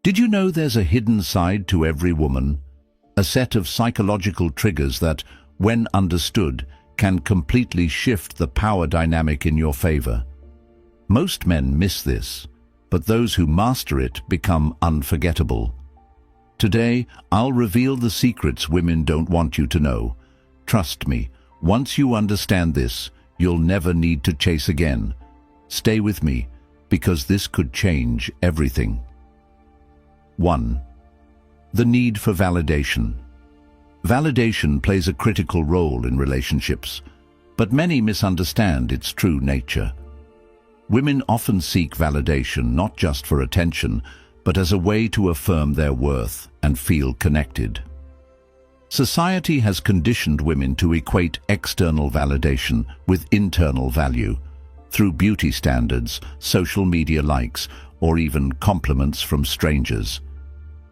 Did you know there's a hidden side to every woman? A set of psychological triggers that, when understood, can completely shift the power dynamic in your favor. Most men miss this, but those who master it become unforgettable. Today, I'll reveal the secrets women don't want you to know. Trust me, once you understand this, you'll never need to chase again. Stay with me, because this could change everything. 1. The need for validation. Validation plays a critical role in relationships, but many misunderstand its true nature. Women often seek validation not just for attention, but as a way to affirm their worth and feel connected. Society has conditioned women to equate external validation with internal value, through beauty standards, social media likes, or even compliments from strangers.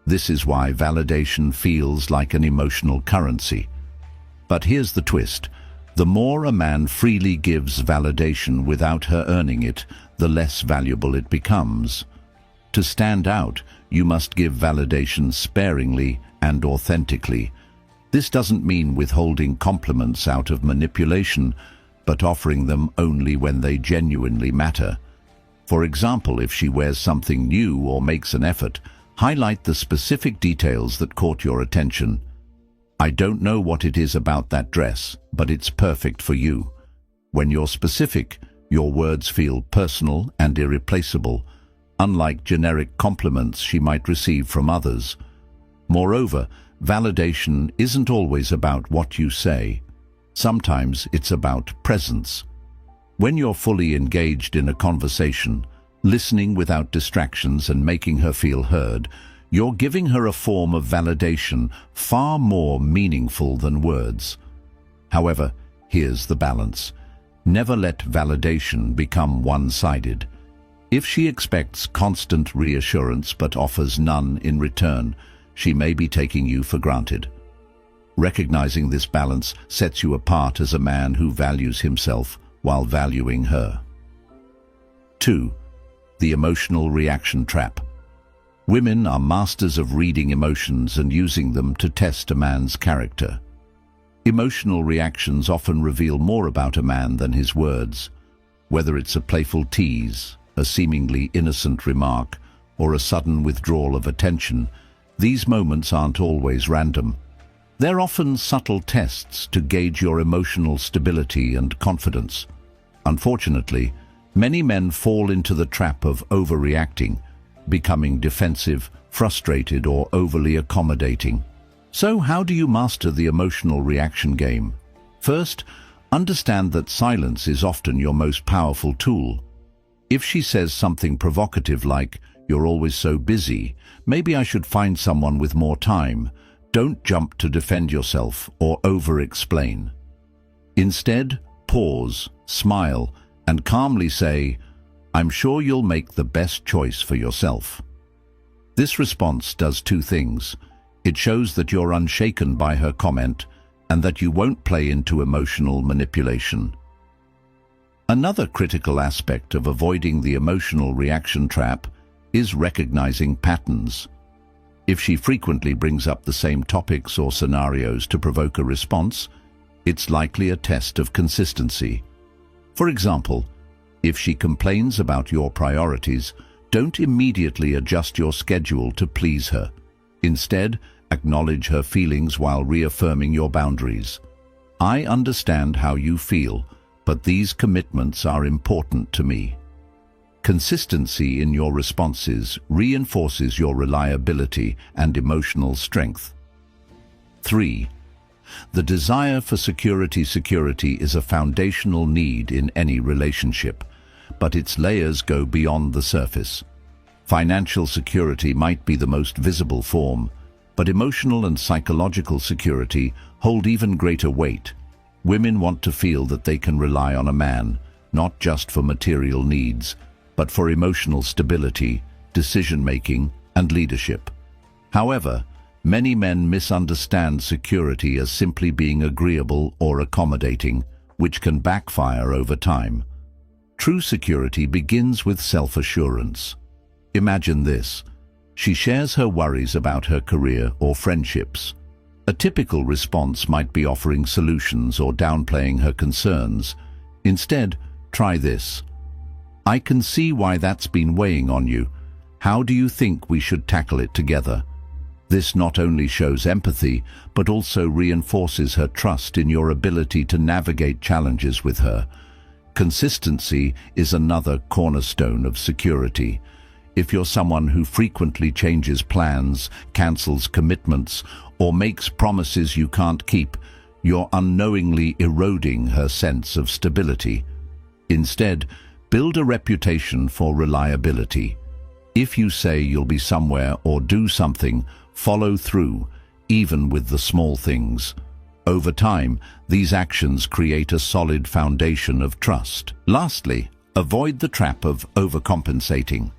This is why validation feels like an emotional currency. But here's the twist. The more a man freely gives validation without her earning it, the less valuable it becomes. To stand out, you must give validation sparingly and authentically. This doesn't mean withholding compliments out of manipulation, but offering them only when they genuinely matter. For example, if she wears something new or makes an effort, highlight the specific details that caught your attention. I don't know what it is about that dress, but it's perfect for you. When you're specific, your words feel personal and irreplaceable, unlike generic compliments she might receive from others. Moreover, validation isn't always about what you say. Sometimes it's about presence. When you're fully engaged in a conversation, listening without distractions and making her feel heard, you're giving her a form of validation far more meaningful than words. However, here's the balance. Never let validation become one-sided. If she expects constant reassurance but offers none in return, she may be taking you for granted. Recognizing this balance sets you apart as a man who values himself while valuing her. 2. The emotional reaction trap. Women are masters of reading emotions and using them to test a man's character. Emotional reactions often reveal more about a man than his words. Whether it's a playful tease, a seemingly innocent remark, or a sudden withdrawal of attention, these moments aren't always random. They're often subtle tests to gauge your emotional stability and confidence. Unfortunately, many men fall into the trap of overreacting, becoming defensive, frustrated, or overly accommodating. So how do you master the emotional reaction game? First, understand that silence is often your most powerful tool. If she says something provocative like, "You're always so busy, maybe I should find someone with more time," don't jump to defend yourself or over-explain. Instead, pause, smile, and calmly say, "I'm sure you'll make the best choice for yourself." This response does two things. It shows that you're unshaken by her comment and that you won't play into emotional manipulation. Another critical aspect of avoiding the emotional reaction trap is recognizing patterns. If she frequently brings up the same topics or scenarios to provoke a response, it's likely a test of consistency. For example, if she complains about your priorities, don't immediately adjust your schedule to please her. Instead, acknowledge her feelings while reaffirming your boundaries. I understand how you feel, but these commitments are important to me. Consistency in your responses reinforces your reliability and emotional strength. 3. The desire for security. Security is a foundational need in any relationship, but its layers go beyond the surface. Financial security might be the most visible form, but emotional and psychological security hold even greater weight. Women want to feel that they can rely on a man, not just for material needs, but for emotional stability, decision-making, and leadership. However, many men misunderstand security as simply being agreeable or accommodating, which can backfire over time. True security begins with self-assurance. Imagine this. She shares her worries about her career or friendships. A typical response might be offering solutions or downplaying her concerns. Instead, try this. I can see why that's been weighing on you. How do you think we should tackle it together? This not only shows empathy, but also reinforces her trust in your ability to navigate challenges with her. Consistency is another cornerstone of security. If you're someone who frequently changes plans, cancels commitments, or makes promises you can't keep, you're unknowingly eroding her sense of stability. Instead, build a reputation for reliability. If you say you'll be somewhere or do something, follow through, even with the small things. Over time, these actions create a solid foundation of trust. Lastly, avoid the trap of overcompensating.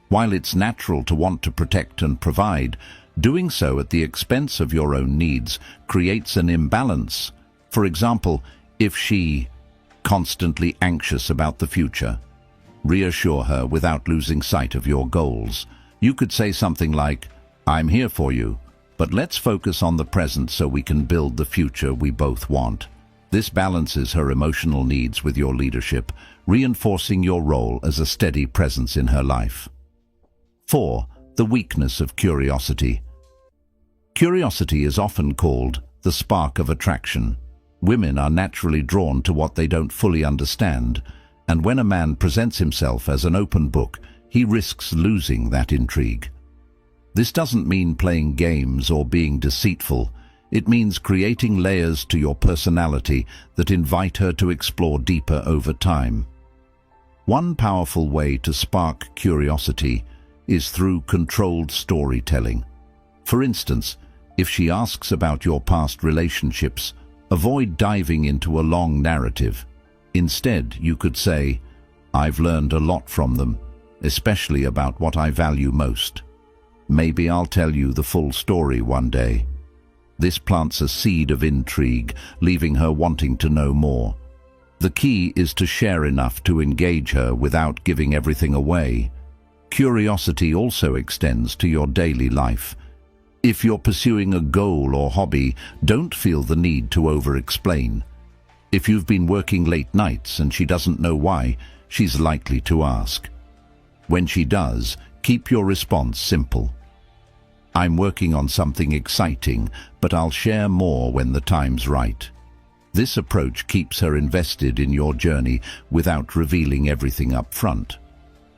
While it's natural to want to protect and provide, doing so at the expense of your own needs creates an imbalance. For example, if she constantly anxious about the future, reassure her without losing sight of your goals. You could say something like, I'm here for you, but let's focus on the present so we can build the future we both want. This balances her emotional needs with your leadership, reinforcing your role as a steady presence in her life. 4. The weakness of curiosity. Curiosity is often called the spark of attraction. Women are naturally drawn to what they don't fully understand, and when a man presents himself as an open book, he risks losing that intrigue. This doesn't mean playing games or being deceitful. It means creating layers to your personality that invite her to explore deeper over time. One powerful way to spark curiosity is through controlled storytelling. For instance, if she asks about your past relationships, avoid diving into a long narrative. Instead, you could say, I've learned a lot from them, especially about what I value most. Maybe I'll tell you the full story one day. This plants a seed of intrigue, leaving her wanting to know more. The key is to share enough to engage her without giving everything away. Curiosity also extends to your daily life. If you're pursuing a goal or hobby, don't feel the need to over-explain. If you've been working late nights and she doesn't know why, she's likely to ask. When she does, keep your response simple. I'm working on something exciting, but I'll share more when the time's right. This approach keeps her invested in your journey without revealing everything up front.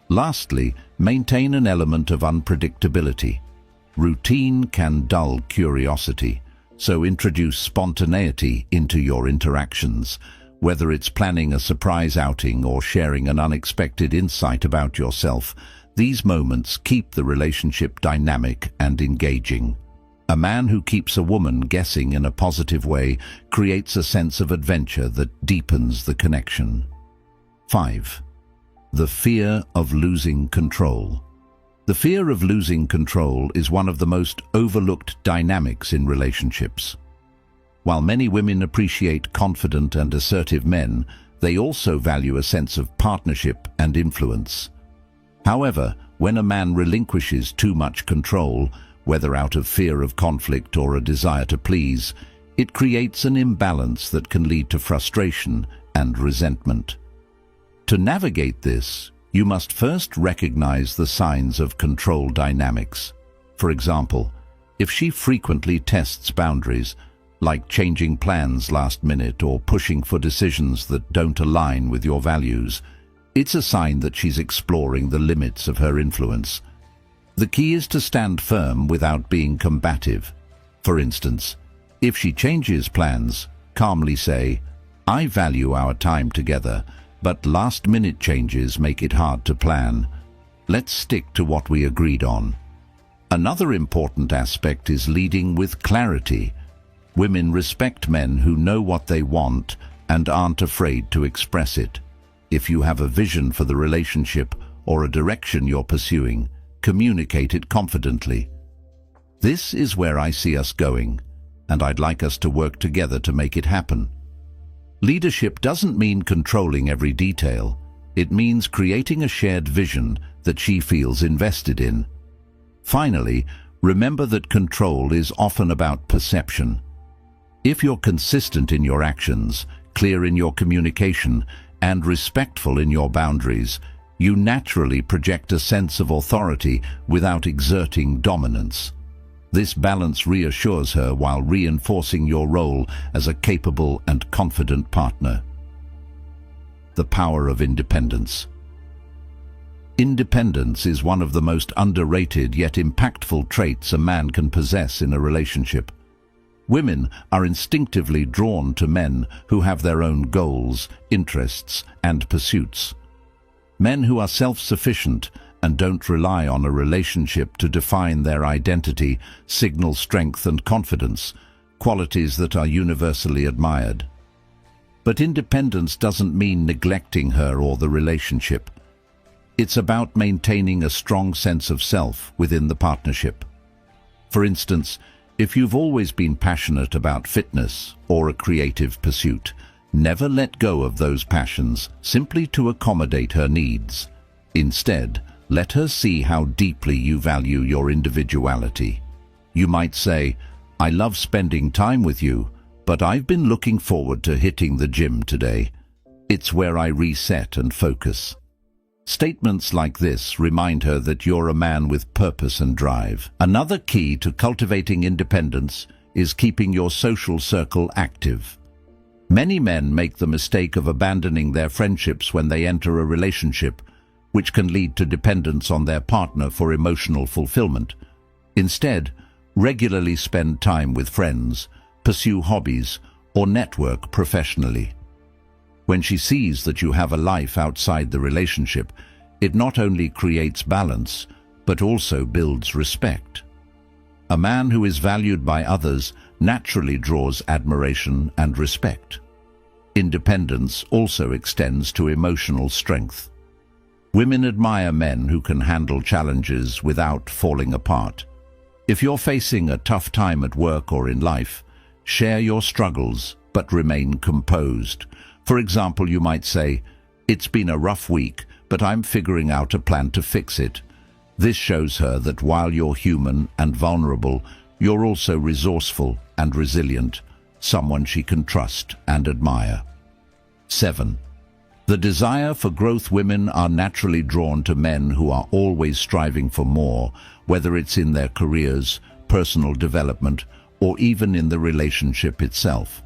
Lastly, maintain an element of unpredictability. Routine can dull curiosity, so introduce spontaneity into your interactions. Whether it's planning a surprise outing or sharing an unexpected insight about yourself, these moments keep the relationship dynamic and engaging. A man who keeps a woman guessing in a positive way creates a sense of adventure that deepens the connection. 5. The fear of losing control. The fear of losing control is one of the most overlooked dynamics in relationships. While many women appreciate confident and assertive men, they also value a sense of partnership and influence. However, when a man relinquishes too much control, whether out of fear of conflict or a desire to please, it creates an imbalance that can lead to frustration and resentment. To navigate this, you must first recognize the signs of control dynamics. For example, if she frequently tests boundaries, like changing plans last minute or pushing for decisions that don't align with your values, it's a sign that she's exploring the limits of her influence. The key is to stand firm without being combative. For instance, if she changes plans, calmly say, I value our time together, but last-minute changes make it hard to plan. Let's stick to what we agreed on. Another important aspect is leading with clarity. Women respect men who know what they want and aren't afraid to express it. If you have a vision for the relationship or a direction you're pursuing, communicate it confidently. This is where I see us going, and I'd like us to work together to make it happen. Leadership doesn't mean controlling every detail. It means creating a shared vision that she feels invested in. Finally, remember that control is often about perception. If you're consistent in your actions, clear in your communication, and respectful in your boundaries, you naturally project a sense of authority without exerting dominance. This balance reassures her while reinforcing your role as a capable and confident partner. The power of independence. Independence is one of the most underrated yet impactful traits a man can possess in a relationship. Women are instinctively drawn to men who have their own goals, interests, and pursuits. Men who are self-sufficient and don't rely on a relationship to define their identity signal strength and confidence, qualities that are universally admired. But independence doesn't mean neglecting her or the relationship. It's about maintaining a strong sense of self within the partnership. For instance, if you've always been passionate about fitness or a creative pursuit, never let go of those passions simply to accommodate her needs. Instead, let her see how deeply you value your individuality. You might say, "I love spending time with you, but I've been looking forward to hitting the gym today. It's where I reset and focus." Statements like this remind her that you're a man with purpose and drive. Another key to cultivating independence is keeping your social circle active. Many men make the mistake of abandoning their friendships when they enter a relationship, which can lead to dependence on their partner for emotional fulfillment. Instead, regularly spend time with friends, pursue hobbies, or network professionally. When she sees that you have a life outside the relationship, it not only creates balance, but also builds respect. A man who is valued by others naturally draws admiration and respect. Independence also extends to emotional strength. Women admire men who can handle challenges without falling apart. If you're facing a tough time at work or in life, share your struggles but remain composed. For example, you might say, "It's been a rough week, but I'm figuring out a plan to fix it." This shows her that while you're human and vulnerable, you're also resourceful and resilient, someone she can trust and admire. 7. The desire for growth. Women are naturally drawn to men who are always striving for more, whether it's in their careers, personal development, or even in the relationship itself.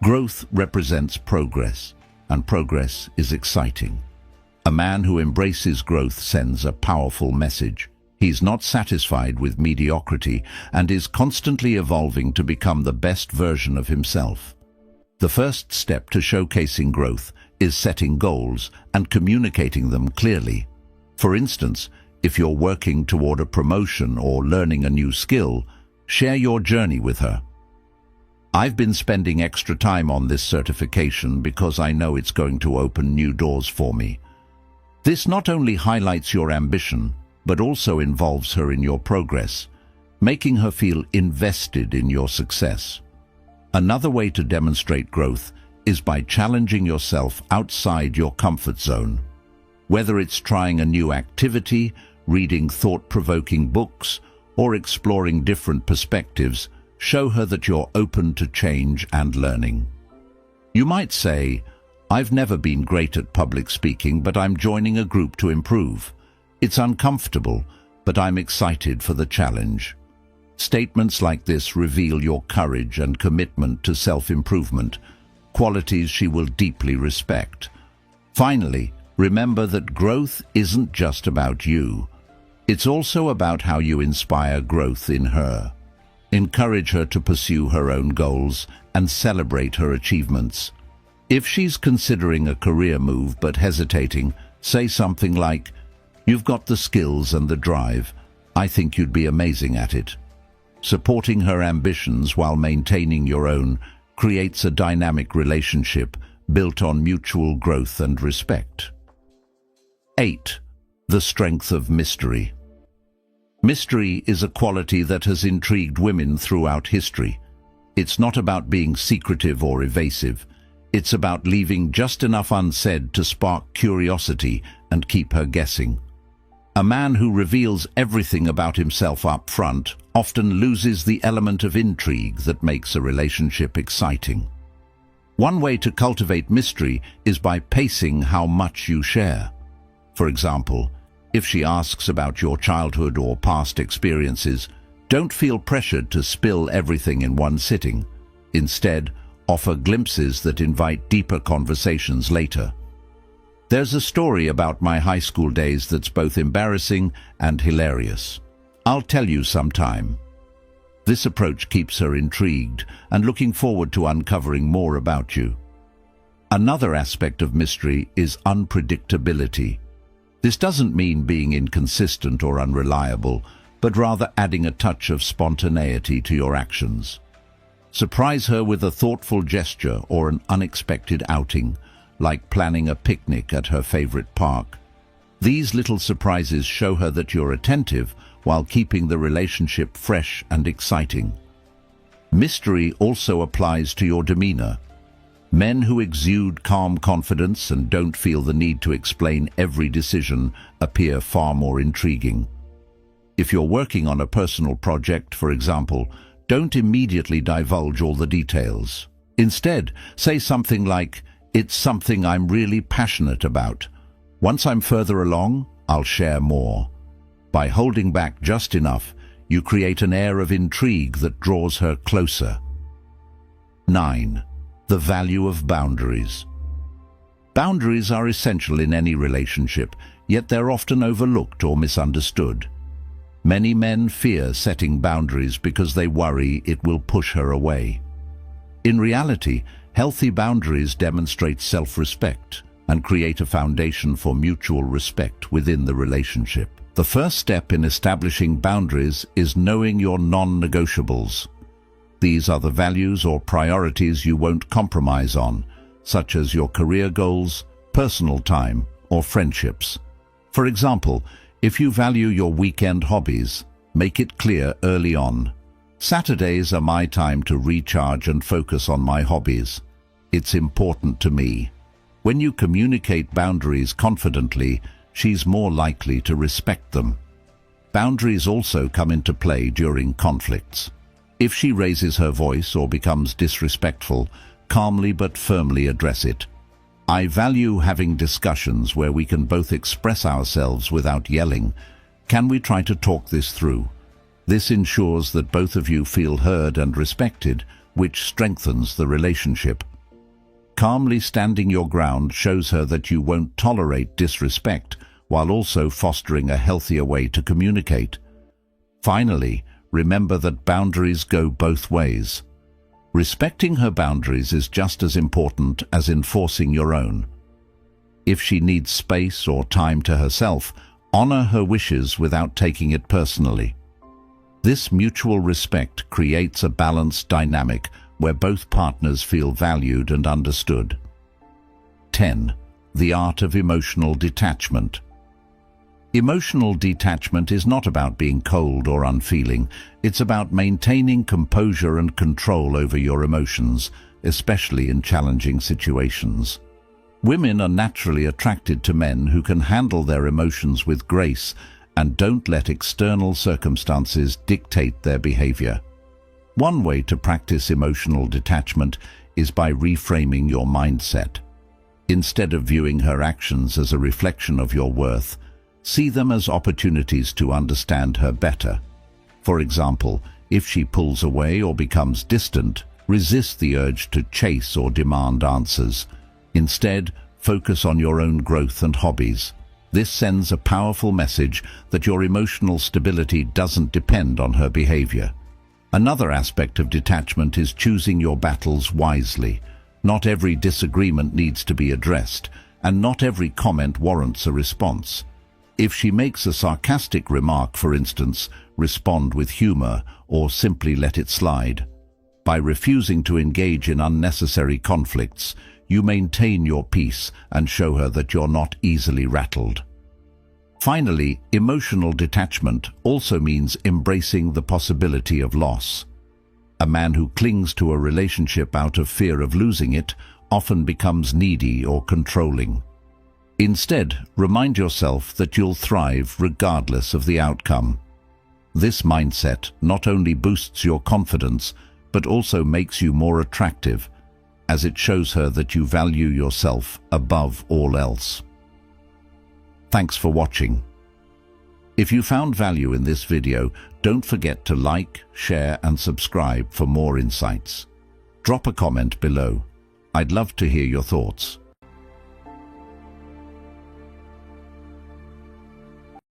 Growth represents progress, and progress is exciting. A man who embraces growth sends a powerful message. He's not satisfied with mediocrity and is constantly evolving to become the best version of himself. The first step to showcasing growth is setting goals and communicating them clearly. For instance, if you're working toward a promotion or learning a new skill, share your journey with her. "I've been spending extra time on this certification because I know it's going to open new doors for me." This not only highlights your ambition, but also involves her in your progress, making her feel invested in your success. Another way to demonstrate growth is by challenging yourself outside your comfort zone. Whether it's trying a new activity, reading thought-provoking books, or exploring different perspectives, show her that you're open to change and learning. You might say, "I've never been great at public speaking, but I'm joining a group to improve. It's uncomfortable, but I'm excited for the challenge." Statements like this reveal your courage and commitment to self-improvement, qualities she will deeply respect. Finally, remember that growth isn't just about you. It's also about how you inspire growth in her. Encourage her to pursue her own goals and celebrate her achievements. If she's considering a career move but hesitating, say something like, "You've got the skills and the drive. I think you'd be amazing at it." Supporting her ambitions while maintaining your own creates a dynamic relationship built on mutual growth and respect. 8. The strength of mystery. Mystery is a quality that has intrigued women throughout history. It's not about being secretive or evasive. It's about leaving just enough unsaid to spark curiosity and keep her guessing. A man who reveals everything about himself up front often loses the element of intrigue that makes a relationship exciting. One way to cultivate mystery is by pacing how much you share. For example, if she asks about your childhood or past experiences, don't feel pressured to spill everything in one sitting. Instead, offer glimpses that invite deeper conversations later. There's a story about my high school days that's both embarrassing and hilarious. I'll tell you sometime. This approach keeps her intrigued and looking forward to uncovering more about you. Another aspect of mystery is unpredictability. This doesn't mean being inconsistent or unreliable, but rather adding a touch of spontaneity to your actions. Surprise her with a thoughtful gesture or an unexpected outing, like planning a picnic at her favorite park. These little surprises show her that you're attentive while keeping the relationship fresh and exciting. Mystery also applies to your demeanor. Men who exude calm confidence and don't feel the need to explain every decision appear far more intriguing. If you're working on a personal project, for example, don't immediately divulge all the details. Instead, say something like, "It's something I'm really passionate about. Once I'm further along, I'll share more." By holding back just enough, you create an air of intrigue that draws her closer. 9. The value of boundaries. Boundaries are essential in any relationship, yet they're often overlooked or misunderstood. Many men fear setting boundaries because they worry it will push her away. In reality, healthy boundaries demonstrate self-respect and create a foundation for mutual respect within the relationship. The first step in establishing boundaries is knowing your non-negotiables. These are the values or priorities you won't compromise on, such as your career goals, personal time, or friendships. For example, if you value your weekend hobbies, make it clear early on. Saturdays are my time to recharge and focus on my hobbies. It's important to me. When you communicate boundaries confidently, she's more likely to respect them. Boundaries also come into play during conflicts. If she raises her voice or becomes disrespectful, calmly but firmly address it. I value having discussions where we can both express ourselves without yelling. Can we try to talk this through? This ensures that both of you feel heard and respected, which strengthens the relationship. Calmly standing your ground shows her that you won't tolerate disrespect while also fostering a healthier way to communicate. Finally, remember that boundaries go both ways. Respecting her boundaries is just as important as enforcing your own. If she needs space or time to herself, honor her wishes without taking it personally. This mutual respect creates a balanced dynamic where both partners feel valued and understood. 10. The art of emotional detachment. Emotional detachment is not about being cold or unfeeling. It's about maintaining composure and control over your emotions, especially in challenging situations. Women are naturally attracted to men who can handle their emotions with grace and don't let external circumstances dictate their behavior. One way to practice emotional detachment is by reframing your mindset. Instead of viewing her actions as a reflection of your worth, see them as opportunities to understand her better. For example, if she pulls away or becomes distant, resist the urge to chase or demand answers. Instead, focus on your own growth and hobbies. This sends a powerful message that your emotional stability doesn't depend on her behavior. Another aspect of detachment is choosing your battles wisely. Not every disagreement needs to be addressed, and not every comment warrants a response. If she makes a sarcastic remark, for instance, respond with humor or simply let it slide. By refusing to engage in unnecessary conflicts, you maintain your peace and show her that you're not easily rattled. Finally, emotional detachment also means embracing the possibility of loss. A man who clings to a relationship out of fear of losing it often becomes needy or controlling. Instead, remind yourself that you'll thrive regardless of the outcome. This mindset not only boosts your confidence, but also makes you more attractive, as it shows her that you value yourself above all else. Thanks for watching. If you found value in this video, don't forget to like, share and subscribe for more insights. Drop a comment below. I'd love to hear your thoughts.